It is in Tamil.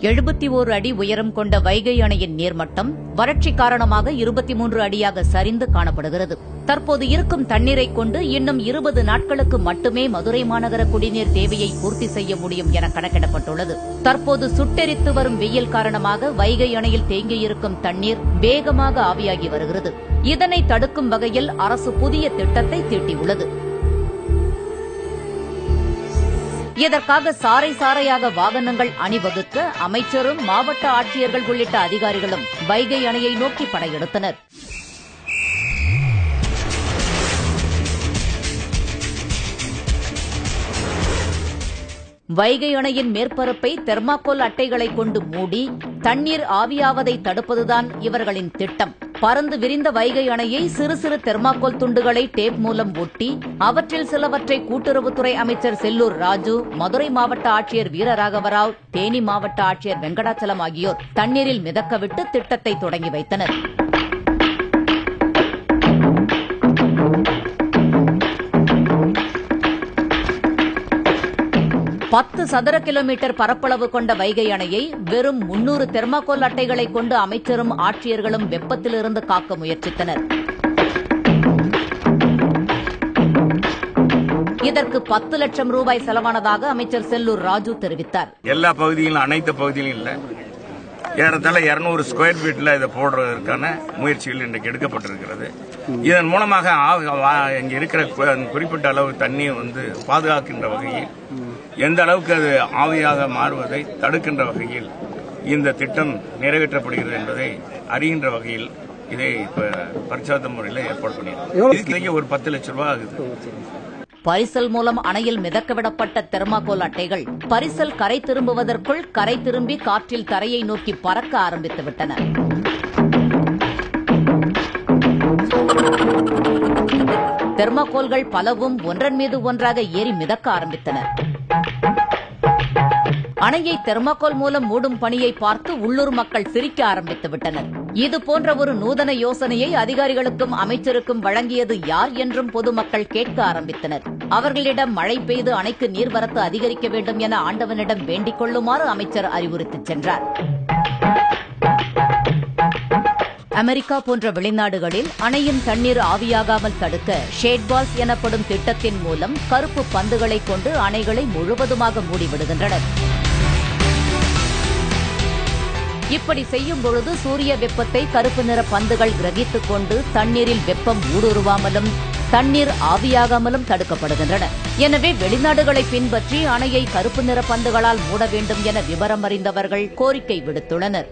71 அடி உயரம் கொண்ட வைகை அணையின் நீர்மட்டம் வறட்சி காரணமாக 23 அடியாக சரிந்து காணப்படுகிறது. தற்போது இருக்கும் தண்ணீரை கொண்டு இன்னும் 20 நாட்களுக்கு மட்டுமே மதுரை மாநகர குடிநீர் தேவையை பூர்த்தி செய்ய முடியும் என கணக்கிடப்பட்டுள்ளது. தற்போது சுட்டெரித்து வரும் வெயில் காரணமாக வைகை அணையில் தேங்கியிருக்கும் தண்ணீர் வேகமாக ஆவியாகி வருகிறது. இதனை தடுக்கும் வகையில் அரசு புதிய திட்டத்தை தீட்டியுள்ளது. இதற்காக சாறை சாறையாக வாகனங்கள் அணிவகுக்க அமைச்சரும் மாவட்ட ஆட்சியர்கள் உள்ளிட்ட அதிகாரிகளும் வைகை அணையை நோக்கி படையெடுத்தனர். வைகை அணையின் மேற்பரப்பை தெர்மாக்கோல் அட்டைகளை கொண்டு மூடி தண்ணீர் ஆவியாவதை தடுப்பதுதான் இவர்களின் திட்டம். பறந்து விரிந்த வைகை அணையை சிறு சிறு தெர்மாக்கோல் துண்டுகளை டேப் மூலம் ஒட்டி அவற்றில் சிலவற்றை கூட்டுறவுத்துறை அமைச்சர் செல்லூர் ராஜு, மதுரை மாவட்ட ஆட்சியர் வீரராகவராவ், தேனி மாவட்ட ஆட்சியர் வெங்கடாச்சலம் ஆகியோர் தண்ணீரில் மிதக்கவிட்டு திட்டத்தை தொடங்கி வைத்தனர். பத்து சதுர கிலோமீட்டர் பரப்பளவு கொண்ட வைகை அணையை வெறும் 300 தெர்மாக்கோல் அட்டைகளை கொண்டு அமைச்சரும் ஆட்சியர்களும் வெப்பத்திலிருந்து காக்க முயற்சித்தனர். இதற்கு 10 லட்சம் ரூபாய் செலவானதாக அமைச்சர் செல்லூர் ராஜு தெரிவித்தார். எல்லா பகுதியிலும், அனைத்து பகுதியிலும் இல்ல, ஏறத்தாழ 200 ஸ்கொயர் ஃபீட்ல இதை போடுறதற்கான முயற்சிகள் இன்றைக்கு எடுக்கப்பட்டிருக்கிறது. இதன் மூலமாக இங்க இருக்கிற குறிப்பிட்ட அளவு தண்ணீர் பாதுகாக்கின்ற வகையில், எந்த அளவுக்கு அது ஆவியாக மாறுவதை தடுக்கின்ற வகையில் இந்த திட்டம் நிறைவேற்றப்படுகிறது என்பதை அறிகின்ற வகையில் இதை பரிச்சார்த்த முறையில் ஏற்பாடு பண்ணியிருக்கோம். இதுக்கு ஒரு 10 லட்சம் ரூபாய் ஆகுது. பரிசல் மூலம் அணையில் மிதக்கவிடப்பட்ட தெர்மாக்கோல் அட்டைகள் பரிசல் கரை திரும்புவதற்குள் கரை திரும்பி காற்றில் தரையை நோக்கி பறக்க ஆரம்பித்துவிட்டன. தெர்மாக்கோல்கள் பலவும் ஒன்றன் மீது ஒன்றாக ஏறி மிதக்க ஆரம்பித்தன. அணையை தெர்மாக்கோல் மூலம் மூடும் பணியை பார்த்து உள்ளூர் மக்கள் சிரிக்க ஆரம்பித்துவிட்டனர். இதுபோன்ற ஒரு நூதன யோசனையை அதிகாரிகளுக்கும் அமைச்சருக்கும் வழங்கியது யார் என்றும் பொதுமக்கள் கேட்க ஆரம்பித்தனர். அவர்களிடம் மழை பெய்து அணைக்கு நீர்வரத்து அதிகரிக்க வேண்டும் என ஆண்டவனிடம் வேண்டிக் கொள்ளுமாறு அமைச்சர் அறிவுறுத்திச் சென்றார். அமெரிக்கா போன்ற வெளிநாடுகளில் அணையின் தண்ணீர் ஆவியாகாமல் தடுக்க ஷேட்பால்ஸ் எனப்படும் திட்டத்தின் மூலம் கருப்பு பந்துகளை கொண்டு அணைகளை முழுவதுமாக மூடிவிடுகின்றனர். இப்படி செய்யும் பொழுது சூரிய வெப்பத்தை கருப்பு நிற பந்துகள் கிரகித்துக் கொண்டு தண்ணீரில் வெப்பம் ஊடுருவாமலும் தண்ணீர் ஆவியாகாமலும் தடுக்கப்படுகின்றன. எனவே வெளிநாடுகளை பின்பற்றி அணையை கருப்பு நிற பந்துகளால் மூட வேண்டும் என விவரம் அறிந்தவர்கள் கோரிக்கை விடுத்துள்ளனர்.